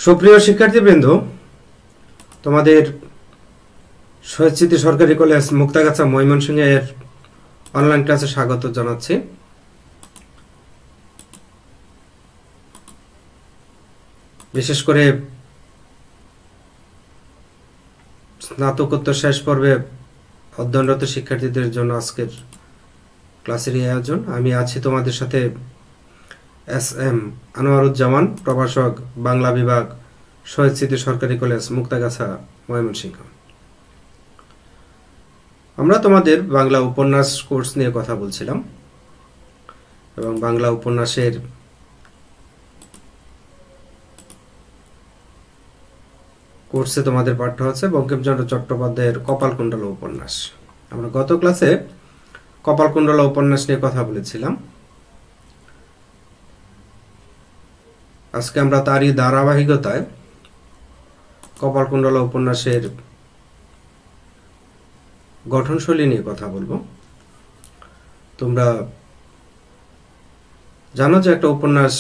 সুপ্রিয় শিক্ষার্থীবৃন্দ, তোমাদের শহীদ স্মৃতি সরকারি কলেজ মুক্তাগাছা ময়মনসিংহ এর অনলাইন ক্লাসে স্বাগত জানাচ্ছি। বিশেষ করে স্নাতকোত্তর শেষ পর্বে অধ্যয়নরত শিক্ষার্থীদের জন্য আজকের ক্লাসের এই আয়োজন। আমি আছি তোমাদের সাথে এস.এম. আনোয়ারুজ্জামান, প্রভাষক, বাংলা বিভাগ, শহীদ স্মৃতি সরকারি কলেজ মুক্তাগাছা ময়মনসিংহ। আমরা তোমাদের বাংলা উপন্যাস কোর্স নিয়ে কথা বলছিলাম এবং বাংলা উপন্যাসের কোর্সে তোমাদের পাঠ্য হচ্ছে বঙ্কিমচন্দ্র চট্টোপাধ্যায়ের কপালকুণ্ডলা উপন্যাস। আমরা গত ক্লাসে কপালকুণ্ডলা উপন্যাস নিয়ে কথা বলেছিলাম। আজকে আমরা তারই ধারাবাহিকতায় কপালকুণ্ডলা উপন্যাসের গঠনশৈলী নিয়ে কথা বলবো। তোমরা জানো যে একটা উপন্যাস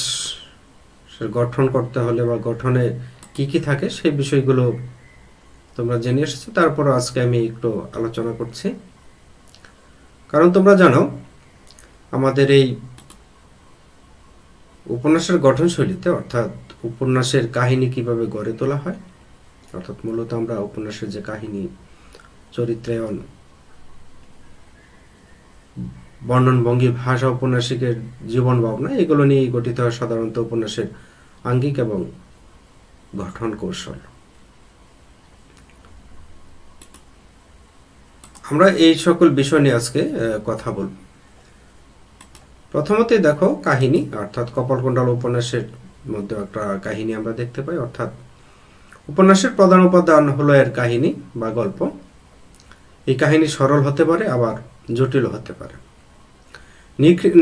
গঠন করতে হলে বা গঠনে কি কি থাকে সেই বিষয়গুলো তোমরা জেনে এসেছো। তারপর আজকে আমি একটু আলোচনা করছি, কারণ তোমরা জানো আমাদের এই উপন্যাসের গঠনশৈলীতে, অর্থাৎ উপন্যাসের কাহিনী কিভাবে গড়ে তোলা হয়, অর্থাৎ মূলত আমরা উপন্যাসের যে কাহিনী, চরিত্রায়ন, বর্ণন ভঙ্গি, ভাষা, উপন্যাসিকের জীবন ভাবনা, এগুলো নিয়ে গঠিত হয় সাধারণত উপন্যাসের আঙ্গিক এবং গঠন কৌশল। আমরা এই সকল বিষয় নিয়ে আজকে কথা বলব। প্রথমতই দেখো কাহিনী, অর্থাৎ কপালকুণ্ডলা উপন্যাসের মধ্যে একটা কাহিনী আমরা দেখতে পাই। অর্থাৎ উপন্যাসের প্রধান উপাদান হলো এর কাহিনী বা গল্প। এই কাহিনী সরল হতে পারে, আবার জটিল হতে পারে।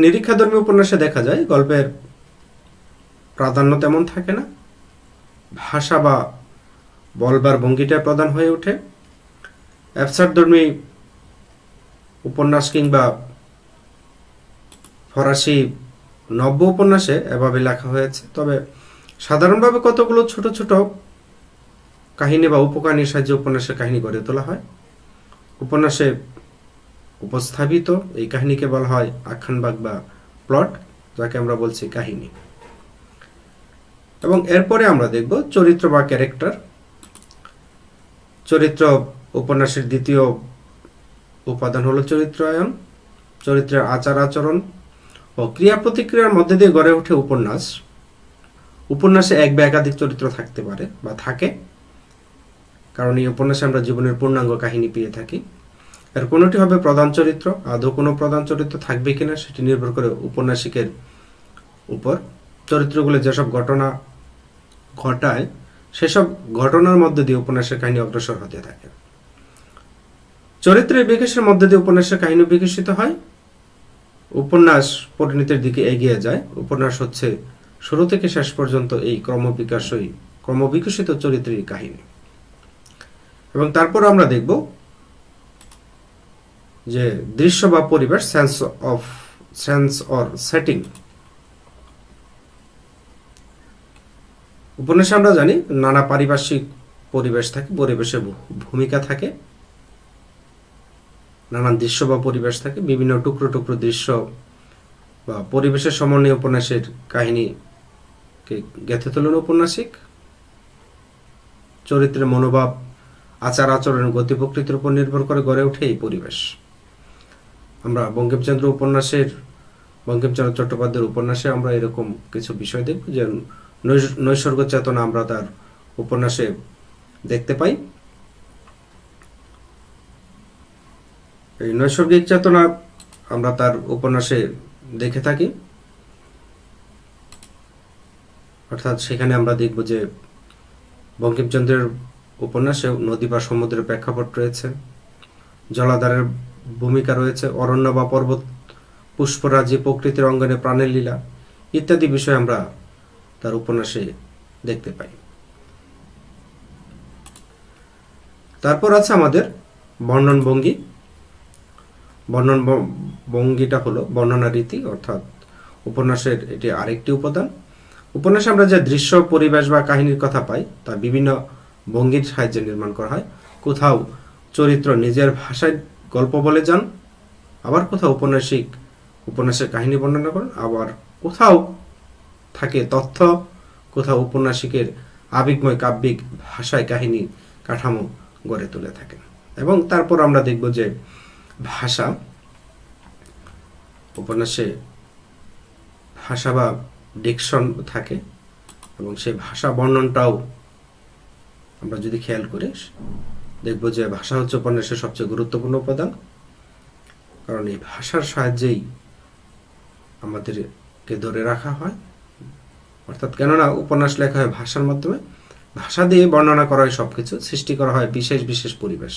নিরীক্ষাধর্মী উপন্যাসে দেখা যায় গল্পের প্রাধান্য তেমন থাকে না, ভাষা বা বলবার ভঙ্গিটা প্রধান হয়ে ওঠে। অ্যাবসার্ডধর্মী উপন্যাস কিংবা ফরাসি নব্য উপন্যাসে এভাবে লেখা হয়েছে। তবে সাধারণভাবে কতগুলো ছোট ছোট কাহিনী বা উপকাহিনীর সাহায্যে উপন্যাসের কাহিনী গড়ে তোলা হয়। উপন্যাসে উপস্থাপিত এই কাহিনীকে বলা হয় আখ্যানভাগ বা প্লট, যাকে আমরা বলছি কাহিনী। এবং এরপরে আমরা দেখব চরিত্র বা ক্যারেক্টার। চরিত্র উপন্যাসের দ্বিতীয় উপাদান হলো চরিত্রায়ন। চরিত্রের আচার আচরণ ও ক্রিয়া প্রতিক্রিয়ার মধ্যে দিয়ে গড়ে ওঠে উপন্যাস। উপন্যাসে এক বা একাধিক চরিত্র থাকতে পারে বা থাকে, কারণ এই উপন্যাসে আমরা জীবনের পূর্ণাঙ্গ কাহিনী পেয়ে থাকি। এর কোনোটি হবে প্রধান চরিত্র, আদৌ কোনো প্রধান চরিত্র থাকবে কিনা সেটি নির্ভর করে উপন্যাসিকের উপর। চরিত্রগুলো যেসব ঘটনা ঘটায় সেসব ঘটনার মধ্যে দিয়ে উপন্যাসের কাহিনী অগ্রসর হতে থাকে। চরিত্রের বিকাশের মধ্যে দিয়ে উপন্যাসের কাহিনী বিকশিত হয়, উপন্যাস পরিণতির দিকে এগিয়ে যায়। উপন্যাস হচ্ছে শুরু থেকে শেষ পর্যন্ত এই ক্রমবিকশিত চরিত্রের কাহিনী। এবং তারপর আমরা দেখব যে দৃশ্য বা পরিবেশ, সেন্স অর সেটিং। উপন্যাসে আমরা জানি নানা পারিপার্শ্বিক পরিবেশ থাকে, পরিবেশে ভূমিকা থাকে, নানান দৃশ্য বা পরিবেশ থাকে, বিভিন্ন টুকরো টুকরো দৃশ্য বা পরিবেশের সমন্বয়ে উপন্যাসের কাহিনীকে গেঁথে তোলেন উপন্যাসিক। চরিত্রের মনোভাব, আচার আচরণ, গতি প্রকৃতির উপর নির্ভর করে গড়ে ওঠে এই পরিবেশ। আমরা বঙ্কিমচন্দ্র চট্টোপাধ্যায়ের উপন্যাসে আমরা এরকম কিছু বিষয় দেখব, যে নৈসর্গ চেতনা আমরা তার উপন্যাসে দেখতে পাই। এই নৈসর্গিক চেতনা আমরা তার উপন্যাসে দেখে থাকি। অর্থাৎ সেখানে আমরা দেখব যে বঙ্কিমচন্দ্রের উপন্যাসে নদী বা সমুদ্রের প্রেক্ষাপট রয়েছে, জলাধারের ভূমিকা রয়েছে, অরণ্য বা পর্বত, পুষ্পরাজি, প্রকৃতির অঙ্গনে প্রাণের লীলা ইত্যাদি বিষয় আমরা তার উপন্যাসে দেখতে পাই। তারপর আছে আমাদের বর্ণন ভঙ্গি। বর্ণন ভঙ্গিটা হলো বর্ণনা রীতি, অর্থাৎ উপন্যাসের এটি আরেকটি উপাদান। উপন্যাসে আমরা যে দৃশ্য, পরিবেশ বা কাহিনীর কথা পাই তা বিভিন্ন ভঙ্গির সাহায্যে নির্মাণ করা হয়। কোথাও চরিত্র নিজের ভাষায় গল্প বলে যান, আবার কোথাও উপন্যাসের কাহিনী বর্ণনা করেন, আবার কোথাও থাকে তথ্য, কোথাও উপন্যাসিকের আবেগময় কাব্যিক ভাষায় কাহিনী কাঠামো গড়ে তুলে থাকেন। এবং তারপর আমরা দেখব যে ভাষা, উপন্যাসে ভাষা বা ডিকশন থাকে, এবং সেই ভাষা বর্ণনটাও আমরা যদি খেয়াল করি দেখব যে ভাষা হচ্ছে উপন্যাসের সবচেয়ে গুরুত্বপূর্ণ উপাদান, কারণ এই ভাষার সাহায্যেই আমাদেরকে ধরে রাখা হয়। অর্থাৎ কেননা উপন্যাস লেখা হয় ভাষার মাধ্যমে, ভাষা দিয়ে বর্ণনা করা হয় সবকিছু, সৃষ্টি করা হয় বিশেষ বিশেষ পরিবেশ।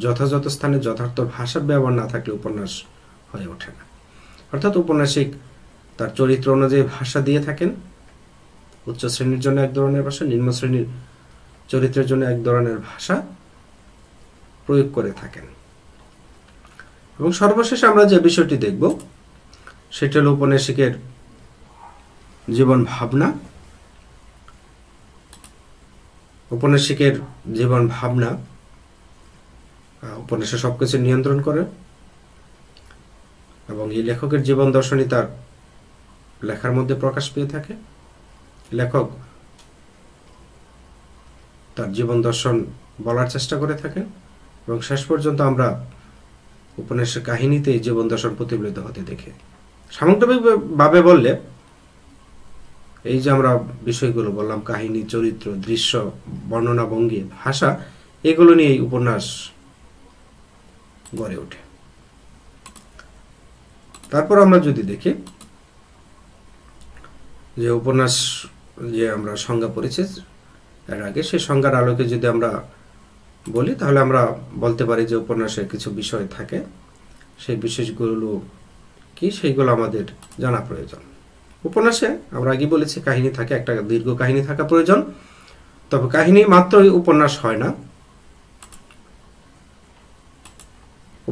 যথাযথ স্থানে যথার্থ ভাষার ব্যবহার না থাকলে উপন্যাস হয়ে ওঠে না। অর্থাৎ উপন্যাসিক তার চরিত্র অনুযায়ী ভাষা দিয়ে থাকেন। উচ্চ শ্রেণীর জন্য এক ধরনের ভাষা, নিম্ন শ্রেণীর চরিত্রের জন্য এক ধরনের ভাষা প্রয়োগ করে থাকেন। এবং সর্বশেষে আমরা যে বিষয়টি দেখব সেটা হল উপন্যাসিকের জীবন ভাবনা। উপন্যাসিকের জীবন ভাবনা উপন্যাসে সবকিছু নিয়ন্ত্রণ করে, এবং এই লেখকের জীবন দর্শনই তার লেখার মধ্যে প্রকাশ পেয়ে থাকে। লেখক তার জীবন দর্শন বলার চেষ্টা করে থাকেন, এবং শেষ পর্যন্ত আমরা উপন্যাসের কাহিনীতে জীবন দর্শন প্রতিফলিত হতে দেখি। সামগ্রিকভাবে বললে এই যে আমরা বিষয়গুলো বললাম, কাহিনী, চরিত্র, দৃশ্য, বর্ণনা ভঙ্গি, ভাষা, এগুলো নিয়ে এই উপন্যাস গড়ে ওঠে। তারপর আমরা যদি দেখি যে উপন্যাস যে আমরা সংজ্ঞা পড়েছি এর আগে, সেই সংজ্ঞার আলোকে যদি আমরা বলি তাহলে আমরা বলতে পারি যে উপন্যাসে কিছু বিষয় থাকে, সেই বিষয়গুলো কি সেইগুলো আমাদের জানা প্রয়োজন। উপন্যাসে আমরা আগে বলেছি কাহিনী থাকে, একটা দীর্ঘ কাহিনী থাকা প্রয়োজন। তবে কাহিনী মাত্রই উপন্যাস হয় না।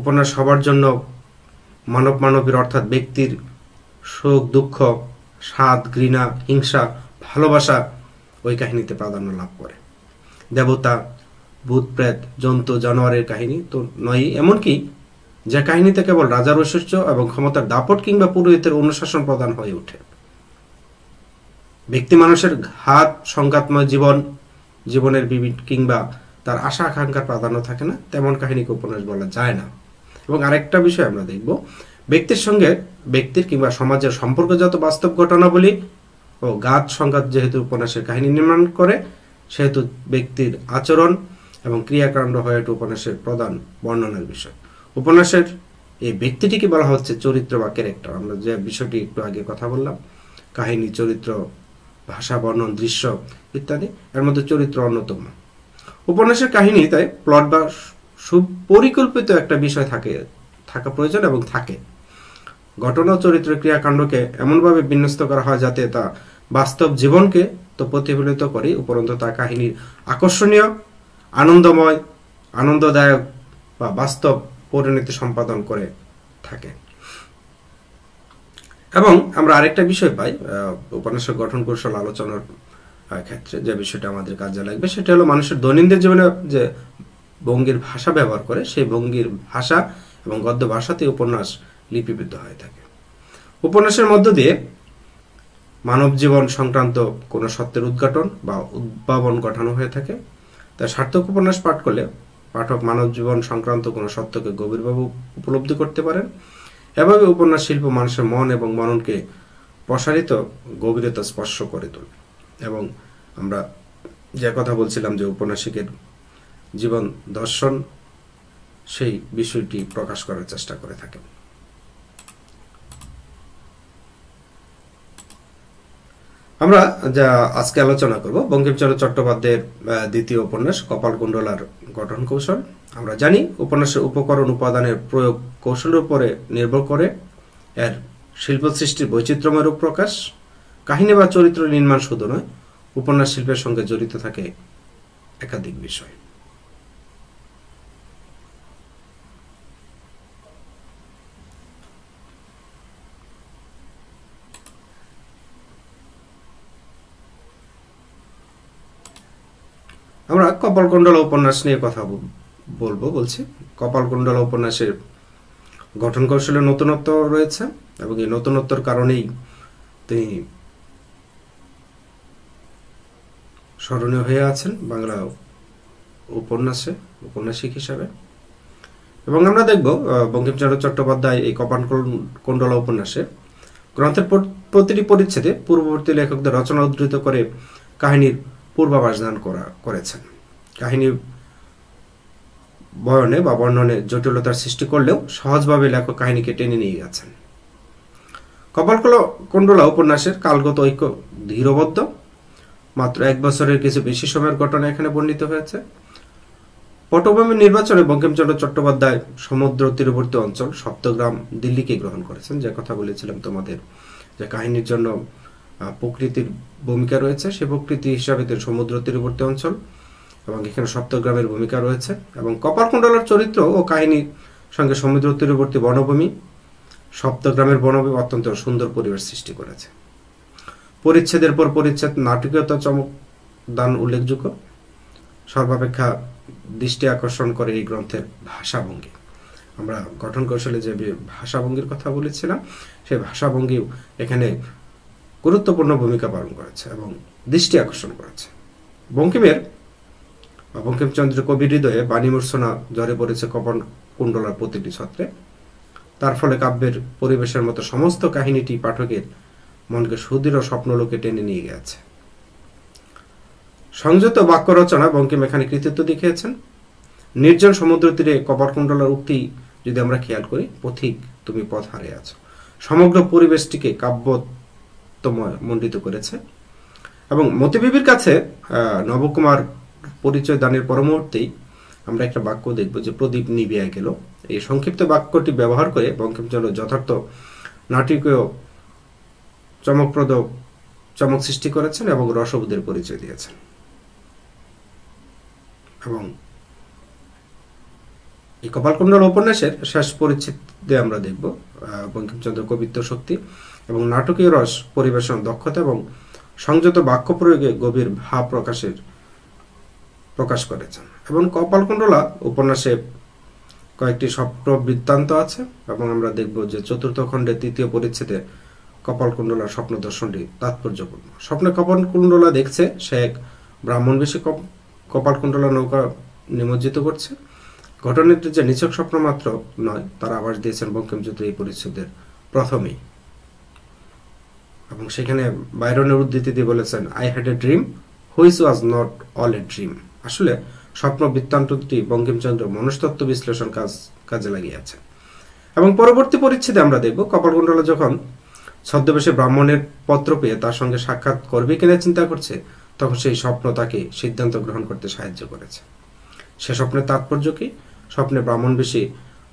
উপন্যাস হবার জন্য মানবীর অর্থাৎ ব্যক্তির সুখ, দুঃখ, স্বাদ, ঘৃণা, হিংসা, ভালোবাসা ওই কাহিনীতে প্রাধান্য লাভ করে। দেবতা, ভূত, প্রেত, জন্তু, জানোয়ারের কাহিনী তো নয়, এমনকি যে কাহিনীতে কেবল রাজার ঐশ্বর্য এবং ক্ষমতার দাপট কিংবা পুরোহিতের অনুশাসন প্রদান হয়ে ওঠে। ব্যক্তি মানুষের ঘাত সংঘাতময় জীবনের কিংবা তার আশা আকাঙ্ক্ষার প্রাধান্য থাকে না, তেমন কাহিনীকে উপন্যাস বলা যায় না। এবং আরেকটা বিষয় আমরা দেখব, ব্যক্তির সঙ্গে ব্যক্তির কিংবা সমাজের সম্পর্কজাত বাস্তব ঘটনাবলী ও ঘাত সংঘাত যেহেতু উপন্যাসের কাহিনী নির্মাণ করে, সেহেতু ব্যক্তির আচরণ এবং ক্রিয়াকাণ্ড হয়ে ওঠে উপন্যাসের প্রধান বর্ণনার বিষয়। উপন্যাসের এই ব্যক্তিটিকে বলা হচ্ছে চরিত্র বা ক্যারেক্টার। আমরা যে বিষয়টি একটু আগে কথা বললাম, কাহিনী, চরিত্র, ভাষা, বর্ণন, দৃশ্য ইত্যাদি, এর মধ্যে চরিত্র অন্যতম। উপন্যাসের কাহিনী তাই প্লট বা সুপরিকল্পিত একটা বিষয় থাকা প্রয়োজন এবং থাকে। ঘটনা ও চরিত্রের ক্রিয়াকাণ্ডকে এমনভাবে বিন্যস্ত করা হয় যাতে তা বাস্তব জীবনকে তো প্রতিফলিত করে, উপরন্তু তা কাহিনীর আকর্ষণীয়, আনন্দময়, আনন্দদায়ক বা বাস্তব পরিণতি সম্পাদন করে থাকে। এবং আমরা আরেকটা বিষয় পাই উপন্যাসের গঠন কৌশল আলোচনার ক্ষেত্রে, যে বিষয়টা আমাদের কাজে লাগবে সেটা হলো মানুষের দৈনন্দিন জীবনে যে ভঙ্গির ভাষা ব্যবহার করে, সেই ভঙ্গির ভাষা এবং গদ্য ভাষাতে উপন্যাস লিপিবদ্ধ হয়ে থাকে। উপন্যাসের মধ্য দিয়ে মানব জীবন সংক্রান্ত কোনো সত্যের উদ্ঘাটন বা উদ্ভাবন ঘটানো হয়ে থাকে। তাই সার্থক উপন্যাস পাঠ করলে পাঠক মানব জীবন সংক্রান্ত কোনো সত্যকে গভীরভাবে উপলব্ধি করতে পারেন। এভাবে উপন্যাস শিল্প মানুষের মন এবং মননকে প্রসারিত, গভীরতা স্পর্শ করে তোলে। এবং আমরা যে কথা বলছিলাম যে উপন্যাসিকের জীবন দর্শন, সেই বিষয়টি প্রকাশ করার চেষ্টা করে থাকে। আমরা যা আজকে আলোচনা করব বঙ্কিমচন্দ্র চট্টোপাধ্যায়ের দ্বিতীয় উপন্যাস কপালকুণ্ডলার গঠন কৌশল। আমরা জানি উপন্যাসের উপকরণ উপাদানের প্রয়োগ কৌশলের উপরে নির্ভর করে এর শিল্প সৃষ্টির বৈচিত্র্যময় রূপ প্রকাশ। কাহিনী বা চরিত্র নির্মাণ শুধু নয়, উপন্যাস শিল্পের সঙ্গে জড়িত থাকে একাধিক বিষয়। আমরা কপালকুণ্ডলা উপন্যাস নিয়ে কথা বলছি। কপালকুণ্ডলা উপন্যাসের গঠন কৌশলে নতুনত্ব রয়েছে এবং এই নতুনত্বর কারণেই তিনি স্মরণীয় হয়ে আছেন বাংলা ঔপন্যাসিক হিসাবে। এবং আমরা দেখব বঙ্কিমচন্দ্র চট্টোপাধ্যায় এই কপালকুণ্ডলা উপন্যাসে গ্রন্থের প্রতিটি পরিচ্ছেদে পূর্ববর্তী লেখকদের রচনা উদ্ধৃত করে কাহিনীর পূর্বাভাস দান করেছেন। কাহিনীর বয়নে বা বর্ণনে জটিলতার সৃষ্টি করলেও সহজভাবে লেখক কাহিনীকে টেনে নিয়ে গেছেন। কপালকুণ্ডলা উপন্যাসের কালগত ঐক্য ধীরবদ্ধ। মাত্র 1 বছরের কিছু বেশি সময়ের ঘটনা এখানে বর্ণিত হয়েছে। পটভূমি নির্বাচনে বঙ্কিমচন্দ্র চট্টোপাধ্যায় সমুদ্র তীরবর্তী অঞ্চল সপ্তগ্রাম দিল্লিকে গ্রহণ করেছেন, যে কথা বলেছিলাম তোমাদের, যে কাহিনীর জন্য প্রকৃতির ভূমিকা রয়েছে। সে প্রকৃতি হিসাবে সমুদ্র তীরবর্তী অঞ্চল এবং এখানে সপ্তগ্রামের ভূমিকা রয়েছে। এবং কপালকুণ্ডলার চরিত্র ও কাহিনীর সঙ্গে সমুদ্র তীরবর্তী বনভূমি, সপ্তগ্রামের বনভূমি অত্যন্ত সুন্দর পরিবেশ সৃষ্টি করেছে। পরিচ্ছেদের পর পরিচ্ছেদ নাটকীয়তা চমক দান উল্লেখযোগ্য। সর্বাপেক্ষা দৃষ্টি আকর্ষণ করে এই গ্রন্থের ভাষাভঙ্গি। আমরা গঠন কৌশলে যে ভাষাভঙ্গির কথা বলেছিলাম, সেই ভাষাভঙ্গিও এখানে গুরুত্বপূর্ণ ভূমিকা পালন করেছে এবং দৃষ্টি আকর্ষণ করেছে। বঙ্কিমচন্দ্রের কবির হৃদয়ে বাণী মূর্ছনা ঝরে পড়েছে কপালকুণ্ডলার প্রতিটি ছত্রে। তার ফলে কাব্যের পরিবেশের মতো সমস্ত কাহিনীটি পাঠকের মনকে সুদৃঢ় স্বপ্নলোকে টেনে নিয়ে গেছে। সংযত বাক্য রচনা বঙ্কিম এখানে কৃতিত্ব দেখিয়েছেন। নির্জন সমুদ্র তীরে কপালকুণ্ডলার উক্তি যদি আমরা খেয়াল করি, পথিক তুমি পথ হারিয়ে আছো, সমগ্র পরিবেশটিকে কাব্যতময় মণ্ডিত করেছে। এবং মতিবিবির কাছে নবকুমার পরিচয় দানের পর মুহূর্তেই আমরা একটা বাক্য দেখব, যে প্রদীপ নিভিয়া গেল। এই সংক্ষিপ্ত বাক্যটি ব্যবহার করে বঙ্কিমচন্দ্র যথার্থ নাটকীয় চমক সৃষ্টি করেছেন এবং রসবোধের পরিচয় দিয়েছেন। এবং এই কপালকুণ্ডলা উপন্যাসের শেষ পরিচ্ছেদে আমরা দেখব বঙ্কিমচন্দ্র কবিত্ব শক্তি এবং নাটকীয় রস পরিবেশন দক্ষতা এবং সংযত বাক্য প্রয়োগে গভীর ভাব প্রকাশ করেছেন। এবং কপালকুণ্ডলা উপন্যাসে কয়েকটি স্বপ্ন বৃত্তান্ত আছে এবং আমরা দেখব যে 4র্থ খণ্ডের 3য় পরিচ্ছেদে কপালকুণ্ডলার স্বপ্ন দর্শনটি তাৎপর্যপূর্ণ। স্বপ্নে কপালকুণ্ডলা দেখছে সে এক ব্রাহ্মণ বেশে কপালকুণ্ডলা নৌকা নিমজ্জিত করছে। ঘটনাটি যে নিছক স্বপ্ন মাত্র নয়, তার আভাস দিয়েছেন বঙ্কিমচন্দ্র এই পরিচ্ছেদের প্রথমেই। এবং সেখানে বাইরনের উদ্ধৃতি দিয়ে বলেছেন, I had a dream which was not all a dream. আসলে স্বপ্ন বৃত্তান্তটি বঙ্কিমচন্দ্র মনস্তত্ত্ব বিশ্লেষণ কাজে লাগিয়েছে। এবং পরবর্তী পরিচ্ছেদে আমরা দেখব কপালকুণ্ডলা যখন ছদ্মবেশে ব্রাহ্মণের পত্র পেয়ে তার সঙ্গে সাক্ষাৎ করবে কিনা চিন্তা করছে, তখন সেই স্বপ্ন তাকে সিদ্ধান্ত গ্রহণ করতে সাহায্য করেছে। সে স্বপ্নের তাৎপর্য কি? স্বপ্নে ব্রাহ্মণবেশী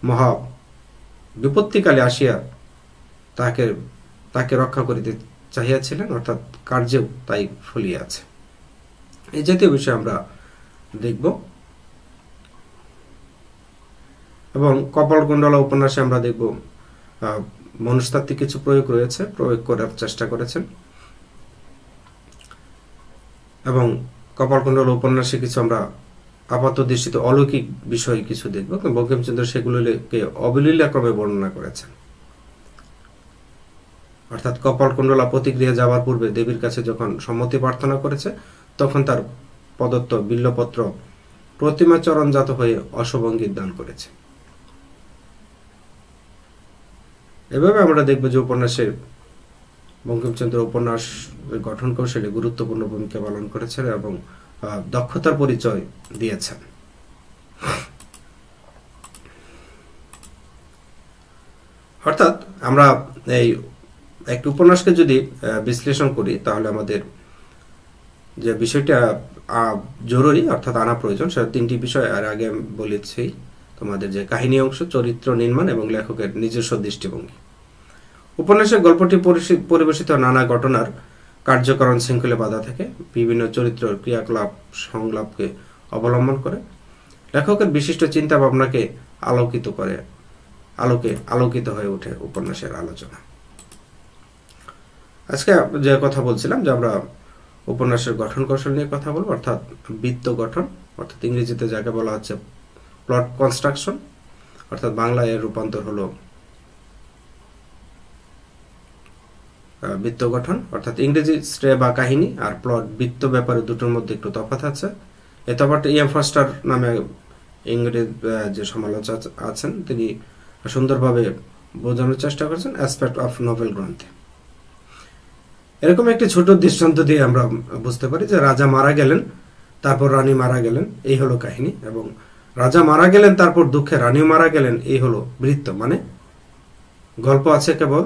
মহা বিপত্তিকালে আসিয়া তাকে রক্ষা করিতে চাহিয়াছিলেন, অর্থাৎ কার্যেও তাই ফলিয়াছে। এই জাতীয় বিষয় আমরা দেখব। এবং কপালকুণ্ডলা উপন্যাসে আমরা দেখব মনস্তাত্ত্বিক কিছু প্রয়োগ করার চেষ্টা করেছেন। এবং কপালকুণ্ডলা উপন্যাসে কিছু আমরা আপাত দৃষ্টিতে অলৌকিক বিষয় কিছু দেখব। বঙ্কিমচন্দ্র সেগুলোকে অবলীলা ক্রমে বর্ণনা করেছেন। অর্থাৎ কপালকুণ্ডলা প্রতিক্রিয়া যাওয়ার পূর্বে দেবীর কাছে যখন সম্মতি প্রার্থনা করেছে, তখন তার প্রদত্ত বিল্লপত্র প্রতিমাচরণজাত হয়ে অশুভঙ্গিত দান করেছে। এভাবে আমরা দেখব যে উপন্যাসের বঙ্কিমচন্দ্র উপন্যাস গঠন কৌশলে গুরুত্বপূর্ণ ভূমিকা পালন করেছেন এবং দক্ষতার পরিচয় দিয়েছেন। অর্থাৎ আমরা এই একটি উপন্যাসকে যদি বিশ্লেষণ করি, তাহলে আমাদের যে বিষয়টা জরুরি অর্থাৎ আনা প্রয়োজন, সেটা 3টি বিষয় আর আগে বলেছি তোমাদের, যে কাহিনী অংশ, চরিত্র নির্মাণ এবং লেখকের নিজস্ব দৃষ্টিভঙ্গি। উপন্যাসের গল্পটি পরিবেশিত নানা ঘটনার কার্যকরণ শৃঙ্খলে বাধা থেকে বিভিন্ন চরিত্র ক্রিয়াকলাপ সংলাপকে অবলম্বন করে লেখকের বিশিষ্ট চিন্তা ভাবনাকে আলোকিত হয়ে ওঠে উপন্যাসের আলোচনা। আজকে যে কথা বলছিলাম, যে আমরা উপন্যাসের গঠন কৌশল নিয়ে কথা বলবো, অর্থাৎ বৃত্ত গঠন, অর্থাৎ ইংরেজিতে যাকে বলা হচ্ছে প্লট কনস্ট্রাকশন, অর্থাৎ বাংলায় এর রূপান্তর হলো বৃত্ত গঠন। অর্থাৎ ইংরেজি স্ট্রে বা কাহিনী আর প্লট বৃত্ত ব্যাপারে দুটোর মধ্যে একটু তফাৎ আছে। এই তফাৎটা ইএম ফস্টার নামে ইংরেজ যে সমালোচক আছেন তিনি সুন্দরভাবে বোঝানোর চেষ্টা করেছেন অ্যাসপেক্ট অফ নভেল গ্রন্থে। এরকম একটি ছোট দৃষ্টান্ত দিয়ে আমরা বুঝতে পারি যে রাজা মারা গেলেন, তারপর রানী মারা গেলেন, এই হলো কাহিনী, এবং রাজা মারা গেলেন তারপর দুঃখে রানীও মারা গেলেন, এই হলো বৃত্ত। মানে গল্প আছে কেবল,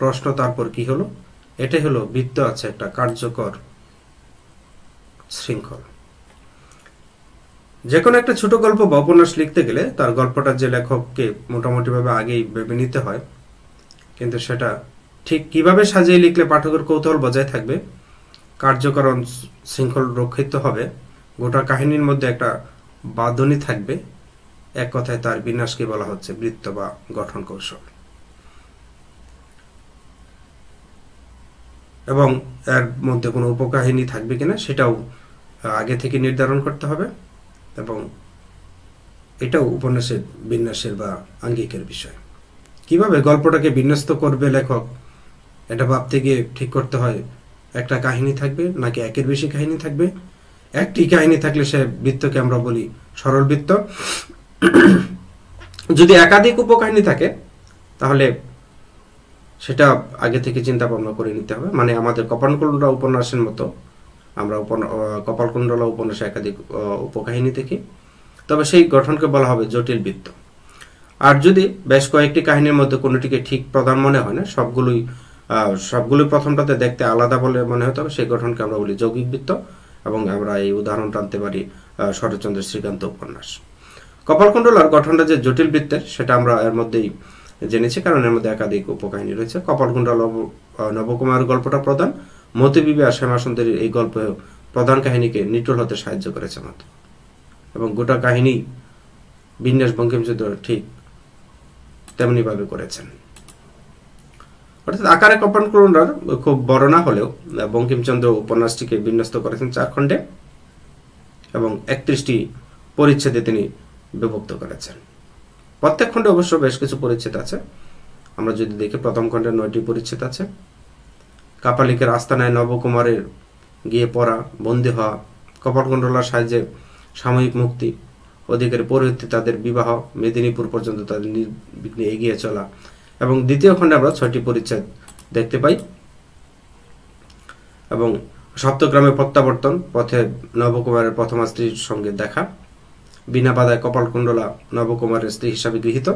প্রশ্ন তারপর কি হলো, এটাই হলো বৃত্ত, আছে একটা কার্যকর শৃঙ্খল। যে কোনো একটা ছোট গল্প বা উপন্যাস লিখতে গেলে তার গল্পটা যে লেখককে মোটামুটি ভাবে আগেই ভেবে নিতে হয়, কিন্তু সেটা ঠিক কিভাবে সাজিয়ে লিখলে পাঠকের কৌতূহল বজায় থাকবে, কার্যকরণ শৃঙ্খল রক্ষিত হবে, গোটা কাহিনীর মধ্যে একটা বাঁধনি থাকবে, এক কথায় তার বিন্যাসকে বলা হচ্ছে বৃত্ত বা গঠন কৌশল। এবং এর মধ্যে কোনো উপকাহিনী থাকবে কিনা সেটাও আগে থেকে নির্ধারণ করতে হবে, এবং এটাও উপন্যাসের বিন্যাসের বা আঙ্গিকের বিষয়। কিভাবে গল্পটাকে বিন্যস্ত করবে লেখক, এটা ভাবতে গিয়ে ঠিক করতে হয় একটা কাহিনী থাকবে নাকি একের বেশি কাহিনী থাকবে। একটি কাহিনী থাকলে সে বৃত্তকে আমরা বলি সরল বৃত্ত। যদি একাধিক উপকাহিনী থাকে তাহলে সেটা আগে থেকে চিন্তা ভাবনা করে নিতে হবে। মানে আমাদের কপালকুণ্ডলা উপন্যাসের মতো আমরা কপালকুণ্ডলা উপন্যাসে একাধিক উপকাহিনী দেখি, তবে সেই গঠনকে বলা হবে জটিল বৃত্ত। আর যদি বেশ কয়েকটি কাহিনীর মধ্যে কোনোটিকে ঠিক প্রধান মনে হয় না, সবগুলোই প্রথমটাতে দেখতে আলাদা বলে মনে হতে হবে, সেই গঠনকে আমরা বলি যৌগিক বৃত্ত। এবং আমরা এই উদাহরণ টানতে পারি শরৎচন্দ্রের শ্রীকান্ত উপন্যাস। কপালকুণ্ডলার গঠনটা যে জটিল বৃত্তের সেটা আমরা এর মধ্যেই জেনেছি, কারণ এর মধ্যে একাধিক উপকাহিনী রয়েছে। কপালকুণ্ডলা নবকুমার গল্পটা প্রধান, মতিবিবি আর শ্যামা সুন্দরীর এই গল্প প্রধান কাহিনীকে নিটল হতে সাহায্য করেছে মাত্র, এবং গোটা কাহিনী বিন্যাস বঙ্কিমচন্দ্র ঠিক তেমনি ভাবে করেছেন। অর্থাৎ আকারে কপালকুণ্ডলার খুব বড় না হলেও বঙ্কিমচন্দ্র উপন্যাসটিকে বিন্যস্ত করেছেন 4 খণ্ডে এবং 31টি পরিচ্ছেদে তিনি বিভক্ত করেছেন। প্রত্যেক খণ্ডে অবশ্য বেশ কিছু পরিচ্ছেদ আছে। আমরা যদি দেখি প্রথম খণ্ডে 9টি পরিচ্ছেদ আছে। কাপালিকের আস্তানায় নবকুমারের গিয়ে পড়া, বন্দী হওয়া, কপালকুণ্ডলার সাহায্যে সাময়িক মুক্তি, অধিকারী পৌরোহিত্যে তাদের বিবাহ, মেদিনীপুর পর্যন্ত তাদের নির্বিঘ্নে এগিয়ে চলা, এবং দ্বিতীয় খণ্ডে আমরা 6টি পরিচ্ছেদ দেখতে পাই। এবং সপ্তগ্রামে প্রত্যাবর্তন, পথে নবকুমারের প্রথমা স্ত্রীর সঙ্গে দেখা, বিনা বাধায় কপালকুণ্ডলা নবকুমারের স্ত্রী হিসাবে গৃহীত,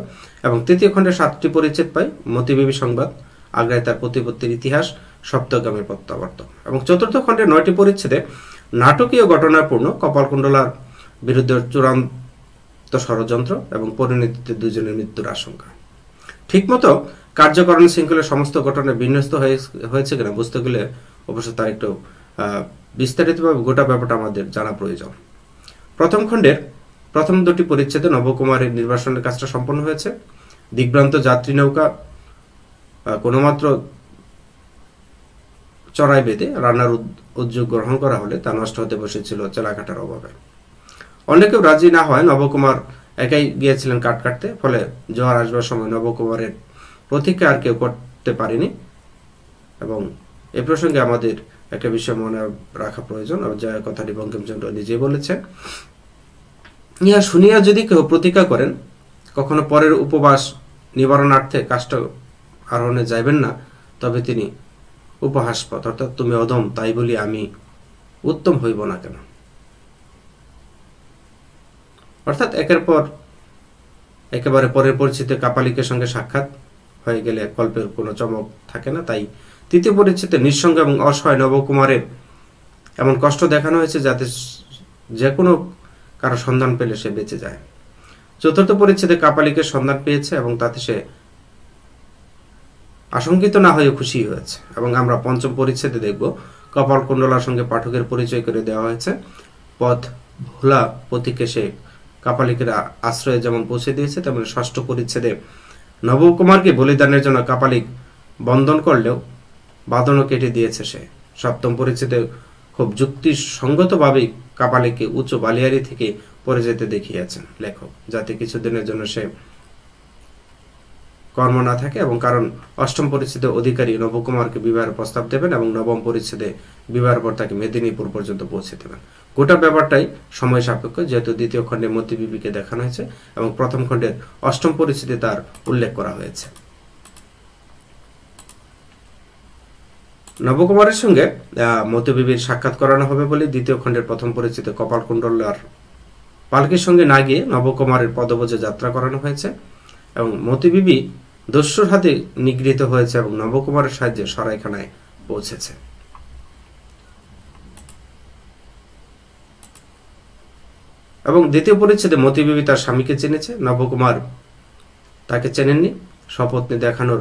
এবং তৃতীয় খণ্ডে 7টি পরিচ্ছেদ পাই, মতিবিবি সংবাদ, আগ্রায় তার প্রতিপত্তির ইতিহাস, সপ্তগ্রামের প্রত্যাবর্তন, এবং চতুর্থ খণ্ডে 9টি পরিচ্ছেদে নাটকীয় ঘটনাপূর্ণ কপালকুণ্ডলার বিরুদ্ধে চূড়ান্ত ষড়যন্ত্র এবং পরিণতিতে দুজনের মৃত্যুর আশঙ্কা। ঠিকমতো কার্যকরণ শৃঙ্খলের সমস্ত ঘটনা বিন্যস্ত হয়েছে কিনা বুঝতে গেলে অবশ্য তার একটু বিস্তারিতভাবে গোটা ব্যাপারটা আমাদের জানা প্রয়োজন। প্রথম খণ্ডের প্রথম 2টি পরিচ্ছেদে নবকুমারের নির্বাসনের কাজটা সম্পন্ন হয়েছে। দিগ্ভ্রান্ত যাত্রী নৌকা কোনোমাত্র চড়াই বেঁধে রান্নার উদ্যোগ গ্রহণ করা হলে তা নষ্ট হতে বসেছিল চেলাকাটার অভাবে। অনেকেও রাজি না হয় নবকুমার একাই গিয়েছিলেন কাঠ কাটতে, ফলে জোয়ার আসবার সময় নবকুমারের প্রতীক্ষা আর কেউ করতে পারেনি। এবং এ প্রসঙ্গে আমাদের একটা বিষয় মনে রাখা প্রয়োজন, যে কথাটি বঙ্কিমচন্দ্র নিজে বলেছেন, ইহা শুনিয়া যদি কেউ প্রতীক্ষা করেন, কখনো পরের উপবাস নিবারণার্থে কাষ্ঠ আরোহণে যাইবেন না, তবে তিনি উপহাসপদ, অর্থাৎ তুমি অধম, তাই বলি আমি উত্তম হইব না কেন। অর্থাৎ একের পর একেবারে পরের পরিচিতি কাপালিকের সঙ্গে সাক্ষাৎ হয়ে গেলে গল্পের কোনো চমক থাকে না। তাই তৃতীয় পরিচ্ছেদে নিঃসঙ্গ এবং অসহায় নবকুমারের এমন কষ্ট দেখানো হয়েছে যাতে যে কোনো কারো সন্ধান পেলে সে বেঁচে যায়। চতুর্থ পরিচ্ছেদে কাপালিকের সন্ধান পেয়েছে এবং তাতে সে আশঙ্কিত না হয়ে খুশি হয়েছে। এবং আমরা পঞ্চম পরিচ্ছেদে দেখব কপালকুণ্ডলার সঙ্গে পাঠকের পরিচয় করে দেওয়া হয়েছে। পথ ভোলা পথিকে সে কাপালিকের আশ্রয়ে যেমন পৌঁছে দিয়েছে, তেমনি ষষ্ঠ পরিচ্ছেদে নবকুমারকে বলিদানের জন্য কাপালিক বন্ধন করলেও বাঁধনও কেটে দিয়েছে সে। সপ্তম পরিচ্ছেদে খুব যুক্তিসঙ্গতভাবেই কাপালিককে উঁচু বালিয়ারি থেকে পড়ে যেতে দেখিয়েছেন লেখক, যাতে কিছুদিনের জন্য সে কর্ম না থাকে, এবং কারণ অষ্টম পরিচ্ছেদে অধিকারী নবকুমারকে বিবাহের প্রস্তাব দেবেন এবং নবম পরিচ্ছেদে বিবাহের পর তাকে মেদিনীপুর পর্যন্ত পৌঁছে দেবেন। গোটা ব্যাপারটাই সময় সাপেক্ষ, যেহেতু দ্বিতীয় খণ্ডে মতি বিবিকে দেখানো হয়েছে এবং প্রথম খণ্ডের অষ্টম পরিচ্ছেদে তার উল্লেখ করা হয়েছে। নবকুমারের সঙ্গে মতি বিবির সাক্ষাৎ করানো হবে বলে দ্বিতীয় খণ্ডের প্রথম পরিচ্ছেদে কপালকুণ্ডলার পালকির সঙ্গে না গিয়ে নবকুমারের পদব্রজে যাত্রা করানো হয়েছে এবং মতি বিবি দস্যুর হাতে নিগৃহীত হয়েছে এবং নবকুমারের সাহায্যে সরাইখানায় পৌঁছেছে। এবং দ্বিতীয় পরিচ্ছেদে মতি বিবি তার স্বামীকে চিনেছে, নবকুমার তাকে চেনেননি। স্বপ্নে দেখানোর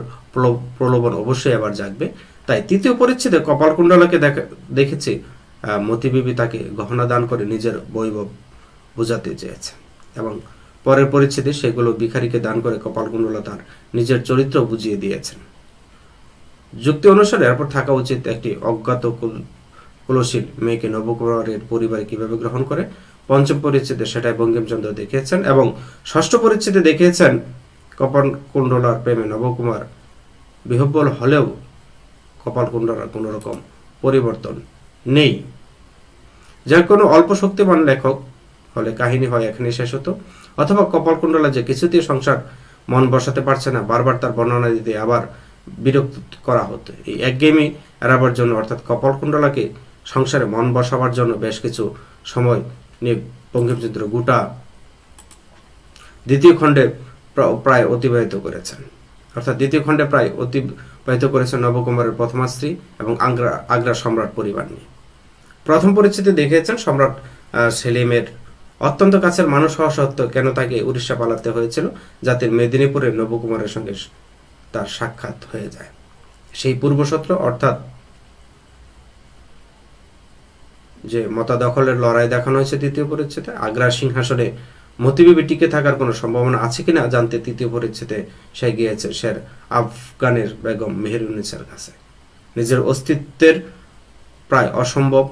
প্রলোভন অবশ্যই আবার জাগবে। তাই তৃতীয় পরিচ্ছেদে কপালকুণ্ডলাকে দেখেছি মতি বিবি তাকে গহনা দান করে নিজের বৈভব বোঝাতে চেয়েছে, এবং পরের পরিচ্ছেদে সেগুলো ভিখারিকে দান করে কপালকুণ্ডলা তার নিজের চরিত্র বুঝিয়ে দিয়েছেন। যুক্তি অনুসারে এরপর থাকা উচিত একটি অজ্ঞাত কুলশীল মেয়েকে নবকুমারের পরিবারে কিভাবে গ্রহণ করে। পঞ্চম পরিচ্ছেদে সেটাই বঙ্কিমচন্দ্র দেখিয়েছেন, এবং ষষ্ঠ পরিচ্ছেদে দেখিয়েছেন কপালকুণ্ডলার প্রেমে নবকুমার বিহ্বল হলেও কপালকুণ্ডলার কোনো রকম পরিবর্তন নেই। যার কোনো অল্প শক্তিমান লেখক হলে কাহিনী হয় এখানে শেষ হতো, অথবা কপালকুণ্ডলা যে কিছুতেই সংসার মন বসাতে পারছে না, বারবার তার বর্ণনা দিতে আবার বিরক্ত করা হতো। এই একঘেয়েমি এড়াবার জন্য, অর্থাৎ কপালকুণ্ডলাকে সংসারে মন বসাবার জন্য বেশ কিছু সময় নিয়ে বঙ্কিমচন্দ্র গোটা দ্বিতীয় খণ্ডে প্রায় অতিবাহিত করেছেন। অর্থাৎ দ্বিতীয় খণ্ডে প্রায় অতিবাহিত করেছেন নবকুমারের প্রথমা স্ত্রী এবং আগ্রা সম্রাট পরিবার নিয়ে। প্রথম পরিচ্ছেদে দেখিয়েছেন সম্রাট সেলিমের অত্যন্ত কাছের মানুষ হওয়া সত্ত্বেও কেন তাকে উড়িষ্যা পালাতে হয়েছিল, যাতে মেদিনীপুরে নবকুমারের সঙ্গে তার সাক্ষাৎ হয়ে যায়। সেই পূর্বসূত্র, অর্থাৎ যে মতাদখলের লড়াই দেখানো হয়েছে দ্বিতীয় পরিচ্ছেদে, আগ্রার সিংহাসনে মতিবিবি টিকে থাকার কোনো সম্ভাবনা আছে কিনা জানতে তৃতীয় পরিচ্ছেদে সে গিয়েছে শের আফগানের বেগম মেহেরুন্নেছার কাছে। নিজের অস্তিত্বের প্রায় অসম্ভব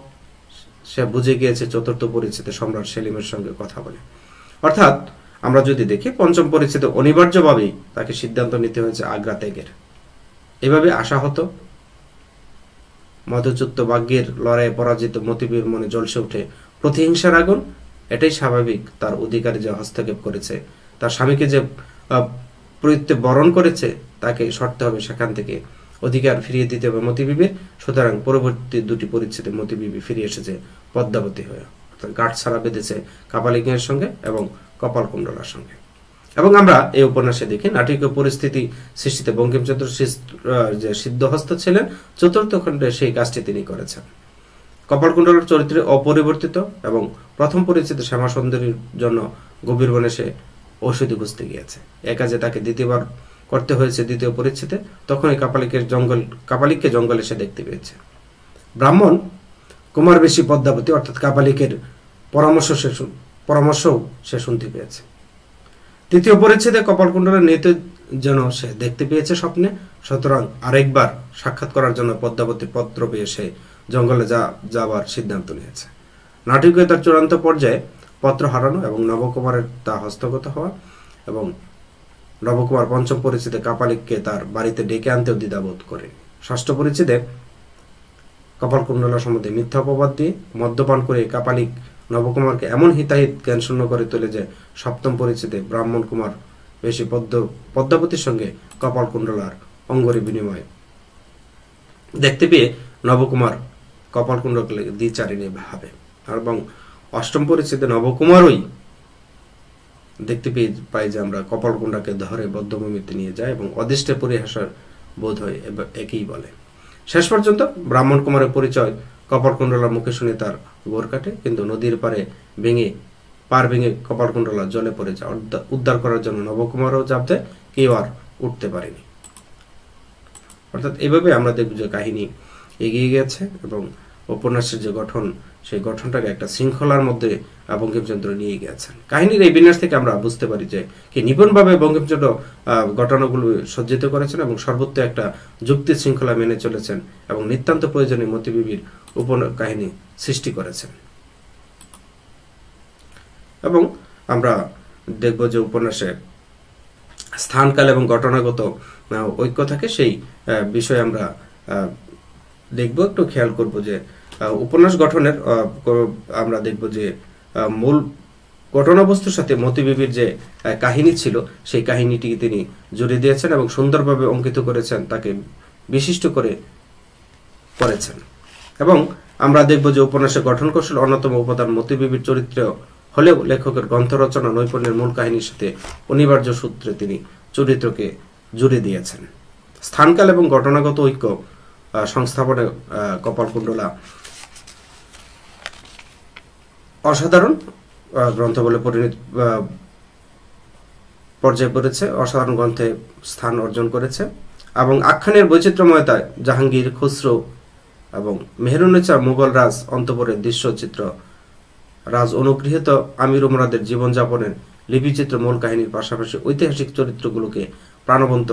সে বুঝে গিয়েছে চতুর্থ পরিচ্ছেদে সম্রাট সেলিমের সঙ্গে কথা বলে। অর্থাৎ আমরা যদি দেখি পঞ্চম পরিচ্ছেদে অনিবার্যভাবেই তাকে সিদ্ধান্ত নিতে হয়েছে আগ্রা ত্যাগের। এভাবে আশা হতো মধুচূত ভাগ্যের লড়াইয়ে পরাজিত মতিবির মনে জ্বলসে ওঠে প্রতিহিংসার আগুন। এটাই স্বাভাবিক, তার অধিকারী যে হস্তক্ষেপ করেছে, তার স্বামীকে যে প্রত্যে বরণ করেছে, তাকে সরতে হবে সেখান থেকে, অধিকার ফিরিয়ে দিতে হবে মতিবিবির। সুতরাং পরবর্তী দুটি পরিচ্ছেদে মতিবিবি ফিরে এসেছে পদ্মাবতী হয়ে, অর্থাৎ গাঁট ছাড়া বেঁধেছে কাপালিকের সঙ্গে এবং কপালকুণ্ডলার সঙ্গে। এবং আমরা এই উপন্যাসে দেখি নাটকীয় পরিস্থিতি সৃষ্টিতে বঙ্কিমচন্দ্র যে সিদ্ধহস্ত ছিলেন, চতুর্থ খণ্ডে সেই কাজটি তিনি করেছেন। কপালকুণ্ডলার চরিত্রে অপরিবর্তিত এবং প্রথম পরিচ্ছেদে শ্যামা সুন্দরীর জন্য গভীর বনে সে ঔষধি খুঁজতে গিয়েছে। এ কাজে তাকে দ্বিতীয়বার করতে হয়েছে দ্বিতীয় পরিচ্ছেদে। তখনই কাপালিককে জঙ্গলে সে দেখতে পেয়েছে। ব্রাহ্মণ কুমার বেশি পদ্মাবতী অর্থাৎ কাপালিকের পরামর্শও সে শুনতে পেয়েছে। তৃতীয় পরিচ্ছেদে কপালকুণ্ডলার নৃত্য যেন সে দেখতে পেয়েছে স্বপ্নে। সুতরাং আরেকবার সাক্ষাৎ করার জন্য পদ্মাবতীর পত্র পেয়ে সে জঙ্গলে যাবার সিদ্ধান্ত নিয়েছে। নাটকীয়তার চূড়ান্ত পর্যায়ে পত্র হারানো এবং নবকুমারের তা হস্তগত হওয়া, এবং নবকুমার পঞ্চম পরিচ্ছেদে কাপালিককে তার বাড়িতে ডেকে আনতেও দ্বিধাবোধ করে। ষষ্ঠ পরিচ্ছেদে কপালকুণ্ডলা সম্বন্ধে মিথ্যা অপবাদ দিয়ে মদ্যপান করে কাপালিক নবকুমারকে এমন হিতাহিত জ্ঞানশূন্য করে তোলে যে সপ্তম পরিচ্ছেদে ব্রাহ্মণ কুমার বেশি পদ্মাবতীর সঙ্গে কপালকুণ্ডলার অঙ্গরি বিনিময় দেখতে পেয়ে নবকুমার কপালকুণ্ডলাকে দ্বিচারিণী ভাবে, এবং অষ্টম পরিচ্ছেদে নবকুমারই দেখতে পাই যে আমরা কপালকুণ্ডাকে ধরে বদ্ধভূমিতে নিয়ে যায় এবং অদৃষ্টে পরিহাসের বোধ হয় একই বলে। শেষ পর্যন্ত ব্রাহ্মণ কুমারের পরিচয় কপালকুণ্ডলার মুখে শুনে তার গোর কাটে, কিন্তু নদীর পার ভেঙে কপালকুণ্ডলা জলে পড়ে যায়। উদ্ধার করার জন্য নবকুমারও চাপ দেয়, কেউ আর উঠতে পারেনি। অর্থাৎ এইভাবে আমরা দেখব যে কাহিনী এগিয়ে গেছে এবং উপন্যাসের যে গঠন, সেই গঠনটাকে একটা শৃঙ্খলার মধ্যে বঙ্কিমচন্দ্র নিয়ে গেছেন। কাহিনীর এই বিন্যাস থেকে আমরা বুঝতে পারি যে কি নিপুণভাবে বঙ্কিমচন্দ্র ঘটনাগুলো সজ্জিত করেছেন এবং সর্বত্র একটা যুক্তি শৃঙ্খলা মেনে চলেছেন এবং নিতান্ত প্রয়োজনীয় মতিবিবির কাহিনী সৃষ্টি করেছেন। এবং আমরা দেখব যে উপন্যাসে স্থানকাল এবং ঘটনাগত ঐক্য থাকে, সেই বিষয়ে আমরা দেখব। একটু খেয়াল করব যে উপন্যাস গঠনের আমরা দেখব যে মূল ঘটনাবস্তুর সাথে মতিবিবির যে কাহিনী ছিল সেই কাহিনীটি তিনি জুড়ে দিয়েছেন এবং সুন্দরভাবে অঙ্কিত করেছেন, তাকে বিশিষ্ট করেছেন। এবং আমরা দেখব যে উপন্যাসের গঠন কৌশল অন্যতম উপাদান মতিবিবির চরিত্র হলেও লেখকের গ্রন্থ রচনা নৈপুণ্যের মূল কাহিনীর সাথে অনিবার্য সূত্রে তিনি চরিত্রকে জুড়ে দিয়েছেন। স্থানকাল এবং ঘটনাগত ঐক্য সংস্থাপনে কপালকুণ্ডলা অসাধারণ গ্রন্থ বলে পর্যায়ে পড়েছে, অসাধারণ গ্রন্থে স্থান অর্জন করেছে এবং আখ্যানের বৈচিত্র্যময়তায় জাহাঙ্গীর, খুসরো এবং মেহেরুন্নেছা মুঘল রাজ অন্তপুরের দৃশ্যচিত্র, রাজ অনুগৃহীত আমির উমরাদের জীবনযাপনের লিপিচিত্র মূল কাহিনীর পাশাপাশি ঐতিহাসিক চরিত্রগুলোকে প্রাণবন্ত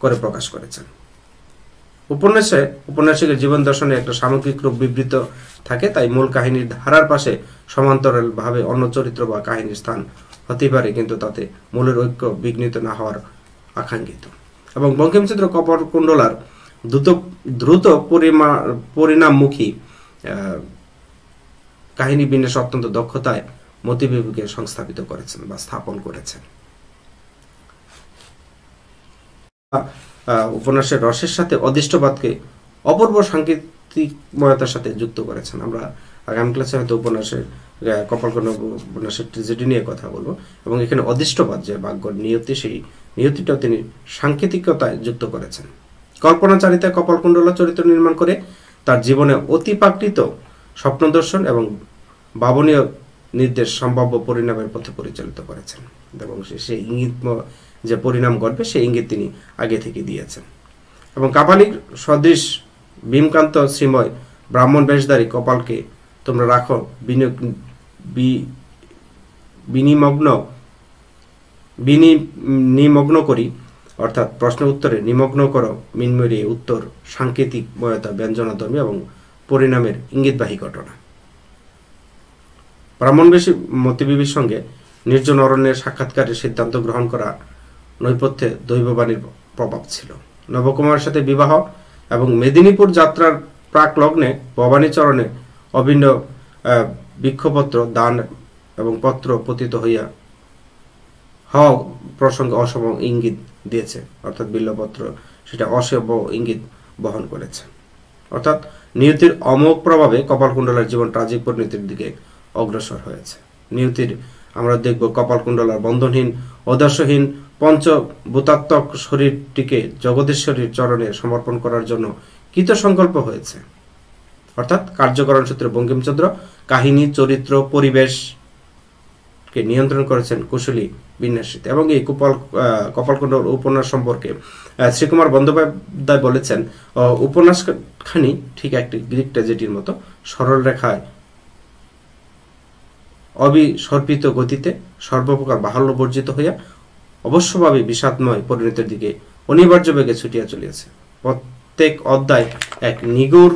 করে প্রকাশ করেছেন। উপন্যাসিকের জীবন দর্শনে একটা সামগ্রিক রূপ বিবৃত থাকে, তাই মূল কাহিনীর ধারার পাশে সমান্তরাল ভাবে অন্য চরিত্র বা কাহিনীর স্থান হতে পারে, কিন্তু তাতে মূলের ঐক্য বিঘ্নিত না হওয়ার আকাঙ্ক্ষিত। এবং বঙ্কিমচন্দ্র কপালকুণ্ডলার দ্রুত পরিণামমুখী কাহিনী বিন্যাস অত্যন্ত দক্ষতায় মতিবিবিকে সংস্থাপিত করেছেন বা স্থাপন করেছেন। উপন্যাসের রসের সাথে অদৃষ্টবাদকে অপূর্ব সাংকেতিকময়তার সাথে যুক্ত করেছেন। আমরা আগামী ক্লাসে হয়তো কপালকুণ্ডলা উপন্যাসের ট্রেজেডি নিয়ে কথা বলবো এবং এখানে অদৃষ্টবাদ যে ভাগ্যর নিয়তি, সেই নিয়তিটাও তিনি সাংকেতিকতায় যুক্ত করেছেন। কল্পনাচারিতায় কপালকুণ্ডলা চরিত্র নির্মাণ করে তার জীবনে অতিপ্রাকৃত স্বপ্নদর্শন এবং ভাবনীয় নির্দেশ সম্ভাব্য পরিণামের পথে পরিচালিত করেছেন এবং সেই ইঙ্গিত যে পরিণাম ঘটবে সেই ইঙ্গিত তিনি আগে থেকে দিয়েছেন। এবং কাপালিক সদৃশ ভীমকান্ত শ্রীময় ব্রাহ্মণ বেশধারী কপালকে তোমরা রাখো নিমগ্ন করি, অর্থাৎ প্রশ্ন উত্তরে নিমগ্ন করো মিনমরি উত্তর সাংকেতিকময়তা ব্যঞ্জনাধর্মী এবং পরিণামের ইঙ্গিতবাহী ঘটনা। ব্রাহ্মণবেশী মতিবিবির সঙ্গে নির্জন অরণ্যের সাক্ষাৎকারের সিদ্ধান্ত গ্রহণ করা নৈপথ্যে দৈববাণীর প্রভাব ছিল। নবকুমারের সাথে বিবাহ এবং মেদিনীপুর যাত্রার প্রাক লগ্নে ভবানীচরণে অভিন্ন বৃক্ষপত্র দান এবং পত্র পতিত হইয়া হওয়া প্রসঙ্গে অশুভ ইঙ্গিত দিয়েছে, অর্থাৎ বিল্লপত্র সেটা অশুভ ইঙ্গিত বহন করেছে। অর্থাৎ নিয়তির অমোঘ প্রভাবে কপালকুণ্ডলার জীবন ট্রাজিক পরিণতির দিকে অগ্রসর হয়েছে। নিয়তির আমরা দেখব কপালকুণ্ডলার বন্ধনহীন অদর্শহীন পঞ্চভূতাত্মক শরীরটিকে জগদীশ্বরীর চরণে সমর্পণ করার জন্য কৃতসংকল্প হয়েছে। অর্থাৎ কার্যকরণ সূত্রে বঙ্কিমচন্দ্র কাহিনী, চরিত্র, পরিবেশকে নিয়ন্ত্রণ করেছেন কুশলী বিন্যাসিত। এবং এই কপালকুণ্ডলা উপন্যাস সম্পর্কে শ্রীকুমার বন্দ্যোপাধ্যায় বলেছেন, উপন্যাসখানি ঠিক একটি গ্রিক ট্র্যাজেডির মতো সরল রেখায় অবিসর্পিত গতিতে সর্বপ্রকার বাহুল্য বর্জিত হইয়া অবশ্যভাবে বিষাদময় পরিণতির দিকে অনিবার্য বেগে ছুটিয়া চলিয়াছে। প্রত্যেক অধ্যায় এক নিগুড়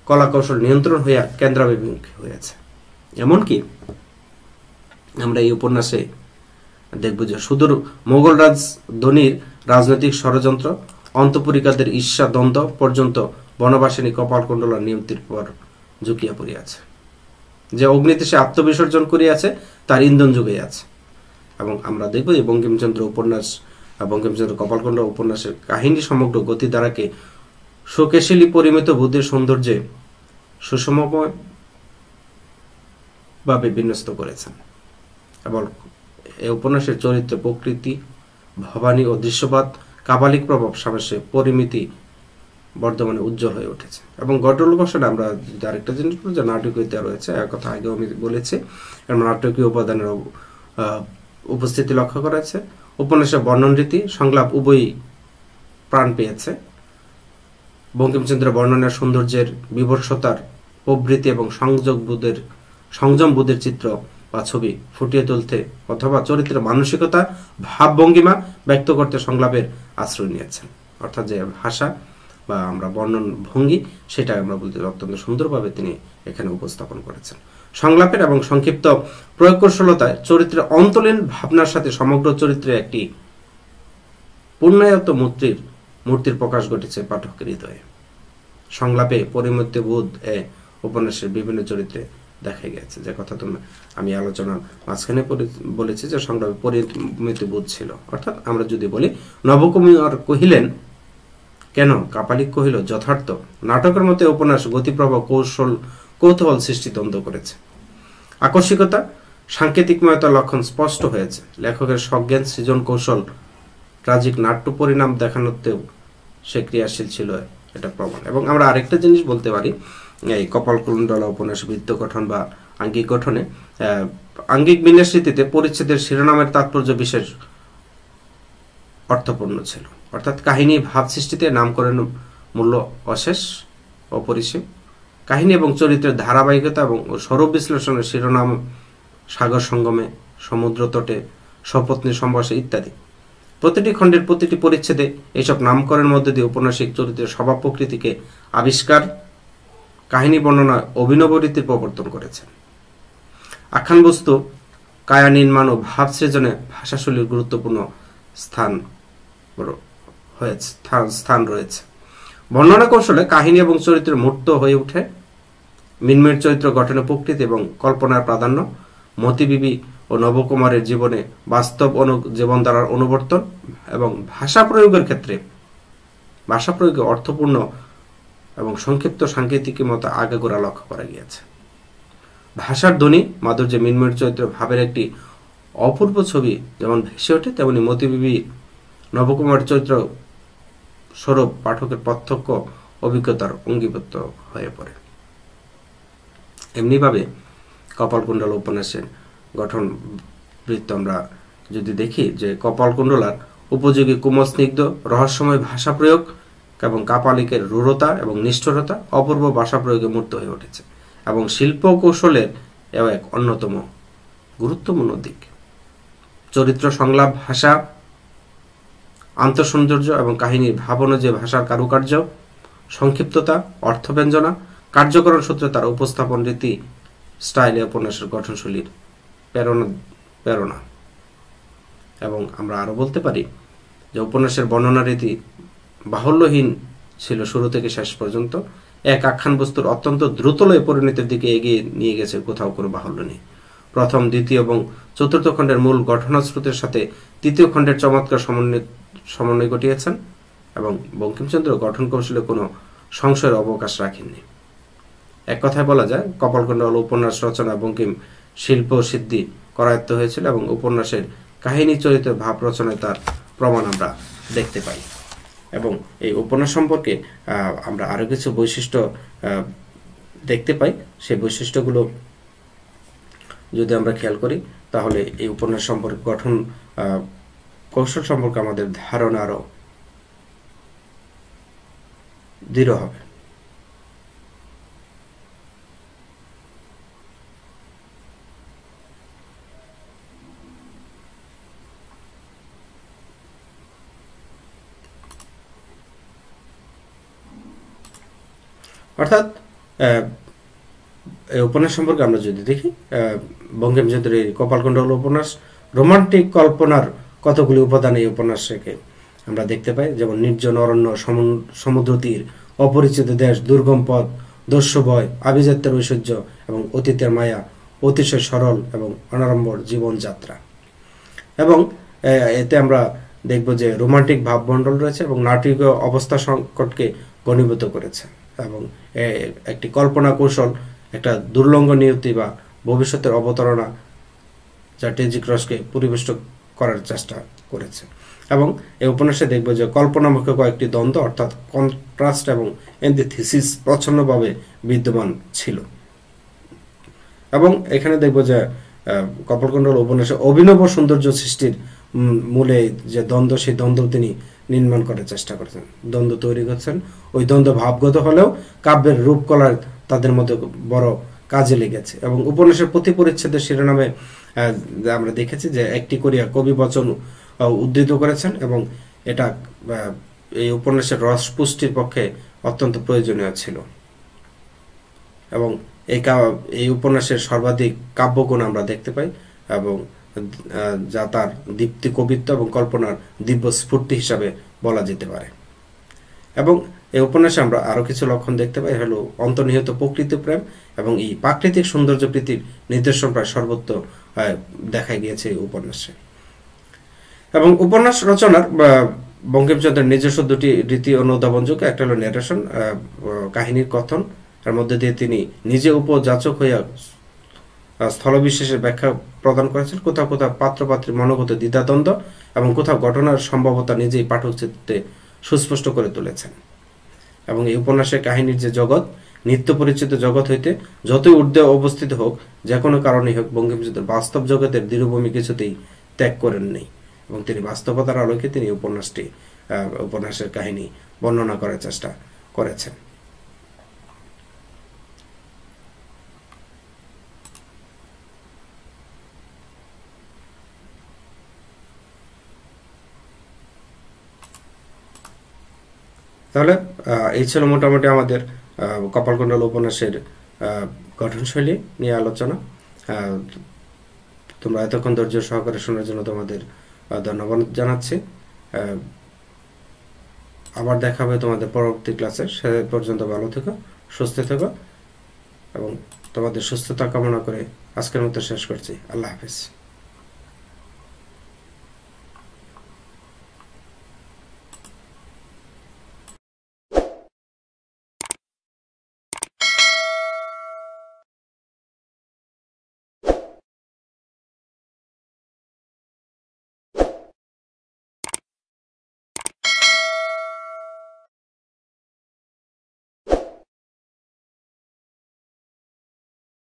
কলাকৌশল নিয়ন্ত্রণ হইয়া কেন্দ্রাভিমুখী হইয়াছে। এমনকি আমরা এই উপন্যাসে দেখব যে সুদূর মোগল রাজধানীর রাজনৈতিক ষড়যন্ত্র, অন্তঃপুরিকাদের ঈর্ষা দ্বন্দ্ব পর্যন্ত বনবাসিনী কপালকুণ্ডলার নিয়তির পর ঝুঁকিয়া পড়িয়াছে। যে অগ্নিতে সে আত্মবিসর্জন করিয়াছে তার ইন্ধন জুগাইয়াছে। এবং আমরা দেখব যে বঙ্কিমচন্দ্র কপালকুণ্ডলা উপন্যাসের কাহিনী সমগ্র গতিধারাকে শোকেশিলী পরিমিত বুদ্ধির সৌন্দর্যে সুষমভাবে বিন্যস্ত করেছেন। এবং এই উপন্যাসের চরিত্র, প্রকৃতি, ভবানী ও দৃশ্যবাদ, কাপালিক প্রভাব সামসে পরিমিতি বর্ধমানে উজ্জ্বল হয়ে উঠেছে। এবং গঠনকৌশলে আমরা আরেকটা জিনিস যে নাটকীয়তা রয়েছে, এক কথা আগেও আমি বলেছি, এবং নাটকীয় উপাদানের উপস্থিতি লক্ষ্য করেছে। উপন্যাসের বর্ণন রীতি, সংলাপ উভয়ই প্রাণ পেয়েছে। বঙ্কিমচন্দ্র বর্ণনার সৌন্দর্যের, বিভৎসতার প্রবৃত্তি এবং সংযম বোধের চিত্র বা ছবি ফুটিয়ে তুলতে অথবা চরিত্রের মানসিকতা, ভাবভঙ্গিমা ব্যক্ত করতে সংলাপের আশ্রয় নিয়েছেন। অর্থাৎ যে ভাষা বা আমরা বর্ণন ভঙ্গি, সেটা আমরা বলতে অত্যন্ত সুন্দরভাবে তিনি এখানে উপস্থাপন করেছেন। সংলাপের এবং সংক্ষিপ্ত প্রয়োগ কৌশলতায় চরিত্রের অন্তলীন ভাবনার সাথে সমগ্র চরিত্রে একটি পূর্ণায়ত মূর্তির প্রকাশ ঘটেছে পাঠকের হৃদয়ে। সংলাপে পরিমতি বোধ উপন্যাসের বিভিন্ন চরিত্রে দেখা গেছে, যে কথা আমি আলোচনার মাঝখানে বলেছি যে সংলাপে পরিমিতি বোধ ছিল। অর্থাৎ আমরা যদি বলি, নবকুমার কহিলেন কেন, কাপালিক কহিল যথার্থ। নাটকের মতো উপন্যাস গতিপ্রবাহ, কৌতূহল সৃষ্টি দ্বন্দ্ব করেছে। আকস্মিকতা, সাংকেতিকময়তার লক্ষণ স্পষ্ট হয়েছে। লেখকের সজ্ঞান, সৃজন কৌশল ট্রাজিক নাট্য পরিণাম দেখানোতেও সে ক্রিয়াশীল ছিল, এটা প্রমাণ। এবং আমরা আরেকটা জিনিস বলতে পারি, এই কপালকুণ্ডলা উপন্যাস বৃত্ত গঠন বা আঙ্গিক গঠনে আঙ্গিক বিন্যাসরীতিতে পরিচ্ছেদের শিরোনামের তাৎপর্য বিশেষ অর্থপূর্ণ ছিল। অর্থাৎ কাহিনী ভাব সৃষ্টিতে নামকরণ মূল্য অশেষ অপরিসীম। কাহিনী এবং চরিত্রের ধারাবাহিকতা এবং স্বরূপ বিশ্লেষণের শিরোনাম সাগর সঙ্গমে, সমুদ্র তটে, সপত্নী সম্ভাষে ইত্যাদি। প্রতিটি খণ্ডের প্রতিটি পরিচ্ছেদে এইসব নামকরণের মধ্যে দিয়ে ঔপন্যাসিক চরিত্রের স্বভাব প্রকৃতিকে আবিষ্কার, কাহিনী বর্ণনা অভিনব রীতির প্রবর্তন করেছেন। আখ্যান বস্তু কায়া নির্মাণ ও ভাব সৃজনে ভাষাশৈলীর গুরুত্বপূর্ণ স্থান রয়েছে। বর্ণনা কৌশলে কাহিনী এবং চরিত্রের মূর্ত হয়ে ওঠে। মিনমির চরিত্র গঠনে প্রকৃতি এবং কল্পনার প্রাধান্য, মতিবিবি ও নবকুমারের জীবনে বাস্তব জীবনধারার অনুবর্তন এবং ভাষা প্রয়োগের ক্ষেত্রে ভাষা প্রয়োগে অর্থপূর্ণ এবং সংক্ষিপ্ত সাংকেতিকের মতো আগাগোড়া লক্ষ্য করা গিয়েছে। ভাষার ধ্বনি মাধুর্যে মিনমির চরিত্র ভাবের একটি অপূর্ব ছবি যেমন ভেসে ওঠে, তেমনি মতিবিবি নবকুমার চরিত্র স্বরূপ পাঠকের প্রত্যক্ষ অভিজ্ঞতার অঙ্গীভূত হয়ে পড়ে। এমনিভাবে কপালকুণ্ডলা উপন্যাসের গঠন বৃত্ত আমরা যদি দেখি, যে কপালকুণ্ডলার উপযোগী কুমস্নিগ্ধ রহস্যময় ভাষা প্রয়োগ এবং কাপালিকের রূঢ়তা এবং নিষ্ঠুরতা অপূর্ব ভাষা প্রয়োগে মূর্ত হয়ে উঠেছে এবং শিল্প কৌশলের এও এক অন্যতম গুরুত্বপূর্ণ দিক। চরিত্র, সংলাপ, ভাষা, আন্তঃসৌন্দর্য এবং কাহিনীর ভাবনা, যে ভাষার কারুকার্য, সংক্ষিপ্ততা, অর্থব্যঞ্জনা, কার্যকরণ সূত্রে তার উপস্থাপন রীতি, স্টাইলে উপন্যাসের গঠনশৈলীর প্রেরণা। এবং আমরা আরও বলতে পারি যে উপন্যাসের বর্ণনা রীতি বাহুল্যহীন ছিল শুরু থেকে শেষ পর্যন্ত। এক আখ্যান বস্তুর অত্যন্ত দ্রুতলয় পরিণতির দিকে এগিয়ে নিয়ে গেছে, কোথাও কোনো বাহুল্য নেই। প্রথম, দ্বিতীয় এবং চতুর্থ খণ্ডের মূল ঘটনাস্রোতের সাথে তৃতীয় খণ্ডের চমৎকার সমন্বয় ঘটিয়েছেন এবং বঙ্কিমচন্দ্র গঠন কৌশলে কোনো সংশয়ের অবকাশ রাখেননি। এক কথায় বলা যায়, কপালকুণ্ডলা উপন্যাস রচনা বঙ্কিম শিল্প সিদ্ধি করায়ত্ত হয়েছিল এবং উপন্যাসের কাহিনী, চরিত্র, ভাব রচনায় তার প্রমাণ আমরা দেখতে পাই। এবং এই উপন্যাস সম্পর্কে আমরা আরও কিছু বৈশিষ্ট্য দেখতে পাই। সেই বৈশিষ্ট্যগুলো যদি আমরা খেয়াল করি, তাহলে এই উপন্যাস সম্পর্কে গঠন কৌশল সম্পর্কে আমাদের ধারণা আরও দৃঢ় হবে। অর্থাৎ এই উপন্যাস সম্পর্কে আমরা যদি দেখি, বঙ্কিমচন্দ্রের কপালকুণ্ডলা উপন্যাস রোমান্টিক কল্পনার কতগুলি উপাদান এই উপন্যাসকে আমরা দেখতে পাই। যেমন নির্জন অরণ্য, সমুদ্র তীর, অপরিচিত দেশ, দুর্গম পথ, দস্যুভয়, আভিজাত্যের ঐশ্বর্য এবং অতীতের মায়া, অতিশয় সরল এবং অনাড়ম্বর জীবনযাত্রা। এবং এতে আমরা দেখব যে রোমান্টিক ভাবমণ্ডল রয়েছে এবং নাটকীয় অবস্থা সংকটকে ঘনীভূত করেছে এবং একটি কল্পনা কৌশল, একটা দুর্লঙ্ঘ নিয়তি বা ভবিষ্যতের অবতারণা, যা ট্রেজিক রসকে পরিবেষ্ট করার চেষ্টা করেছে। এবং এই উপন্যাসে দেখব যে কল্পনামুখী কয়েকটি দ্বন্দ্ব অর্থাৎ কন্ট্রাস্ট এবং এন্টিথিসিস প্রচ্ছন্নভাবে বিদ্যমান ছিল। এবং এখানে দেখব যে কপালকুণ্ডলা উপন্যাসে অভিনব সৌন্দর্য সৃষ্টির মূলে যে দ্বন্দ্ব, সেই দ্বন্দ্ব তিনি নির্মাণ করার চেষ্টা করছেন, দ্বন্দ্ব তৈরি করছেন। ওই দ্বন্দ্ব ভাবগত হলেও কাব্যের রূপকলার তাদের মধ্যে বড় কাজে লেগেছে। এবং উপন্যাসের প্রতি পরিচ্ছেদের শিরোনামে আমরা দেখেছি যে একটি করিয়া কবি বচন উদ্ধৃত করেছেন, এবং এটা এই উপন্যাসের রস পুষ্টির পক্ষে অত্যন্ত প্রয়োজনীয় ছিল। এবং এই উপন্যাসের সর্বাধিক কাব্যগুণ আমরা দেখতে পাই, এবং যা তার দীপ্তি কবিত্ব এবং কল্পনার দিব্য স্ফূর্তি হিসাবে বলা যেতে পারে। এবং এই উপন্যাসে আমরা আরো কিছু লক্ষণ দেখতে পাই, হলো অন্তর্নিহিত প্রকৃতি প্রেম এবং এই প্রাকৃতিক সৌন্দর্য প্রীতির নিদর্শন প্রায় সর্বত্র দেখা গিয়েছে এই উপন্যাসে। এবং উপন্যাস রচনার বঙ্কিমচন্দ্রের নিজস্ব দুটি রীতি অনুধাবনযোগ্য। একটা হলো ন্যারেশন, কাহিনীর কথন, এর মধ্যে দিয়ে তিনি নিজে উপযাচক হইয়া স্থলবিশেষের ব্যাখ্যা প্রদান করেছেন। কোথাও কোথাও পাত্রপাত্রীর মনোগত দ্বিধাদ্বন্দ্ব এবং কোথাও ঘটনার সম্ভাবতা নিজেই পাঠক চিত্তে সুস্পষ্ট করে তুলেছেন। এবং এই উপন্যাসের কাহিনীর যে জগৎ, নিত্য পরিচিত জগৎ হইতে যতই ঊর্ধ্বে অবস্থিত হোক, যে কোনো কারণেই হোক, বঙ্কিমচন্দ্র বাস্তব জগতের দৃঢ়ভূমি কিছুতেই ত্যাগ করেন নেই, এবং তিনি বাস্তবতার আলোকে তিনি উপন্যাসের কাহিনী বর্ণনা করার চেষ্টা করেছেন। তাহলে এই ছিল মোটামুটি আমাদের কপালকুণ্ডলা উপন্যাসের গঠনশৈলী নিয়ে আলোচনা। তোমরা এতক্ষণ ধৈর্য সহকারে শোনার জন্য তোমাদের ধন্যবাদ জানাচ্ছি। আবার দেখা হবে তোমাদের পরবর্তী ক্লাসে। সে পর্যন্ত ভালো থেকো, সুস্থ থেকো, এবং তোমাদের সুস্থতা কামনা করে আজকের মতো শেষ করছি। আল্লাহ হাফেজ।